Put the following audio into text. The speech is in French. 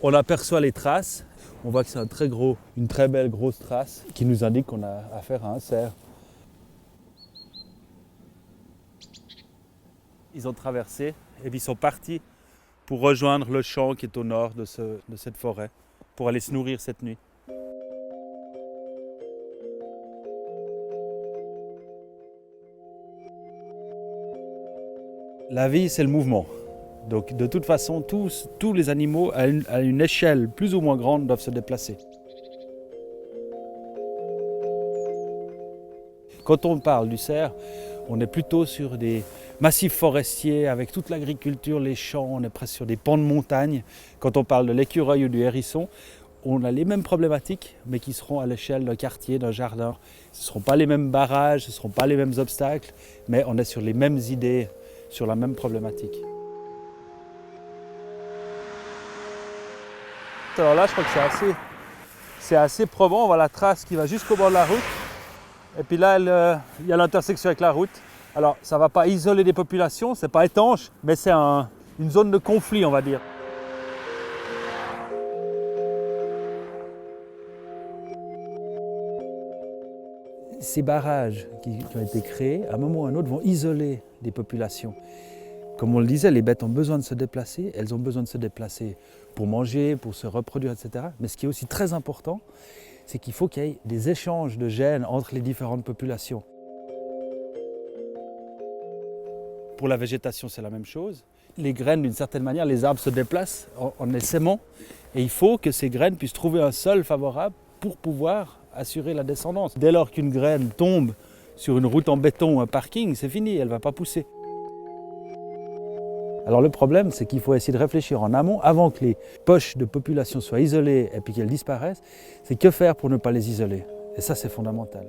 On aperçoit les traces, on voit que c'est une très belle grosse trace qui nous indique qu'on a affaire à un cerf. Ils ont traversé et puis ils sont partis pour rejoindre le champ qui est au nord de cette forêt, pour aller se nourrir cette nuit. La vie, c'est le mouvement. Donc de toute façon, tous les animaux à une échelle plus ou moins grande doivent se déplacer. Quand on parle du cerf, on est plutôt sur des massifs forestiers avec toute l'agriculture, les champs, on est presque sur des pans de montagne. Quand on parle de l'écureuil ou du hérisson, on a les mêmes problématiques, mais qui seront à l'échelle d'un quartier, d'un jardin. Ce ne seront pas les mêmes barrages, ce ne seront pas les mêmes obstacles, mais on est sur les mêmes idées, sur la même problématique. Alors là, je crois que c'est assez probant. On voit la trace qui va jusqu'au bord de la route. Et puis là, il y a l'intersection avec la route. Alors, ça ne va pas isoler des populations, ce n'est pas étanche, mais c'est une zone de conflit, on va dire. Ces barrages qui ont été créés, à un moment ou à un autre, vont isoler des populations. Comme on le disait, les bêtes ont besoin de se déplacer, elles ont besoin de se déplacer pour manger, pour se reproduire, etc. Mais ce qui est aussi très important, c'est qu'il faut qu'il y ait des échanges de gènes entre les différentes populations. Pour la végétation, c'est la même chose. Les graines, d'une certaine manière, les arbres se déplacent en essaimant, et il faut que ces graines puissent trouver un sol favorable pour pouvoir assurer la descendance. Dès lors qu'une graine tombe sur une route en béton ou un parking, c'est fini, elle ne va pas pousser. Alors le problème, c'est qu'il faut essayer de réfléchir en amont, avant que les poches de population soient isolées et puis qu'elles disparaissent, c'est que faire pour ne pas les isoler. Et ça, c'est fondamental.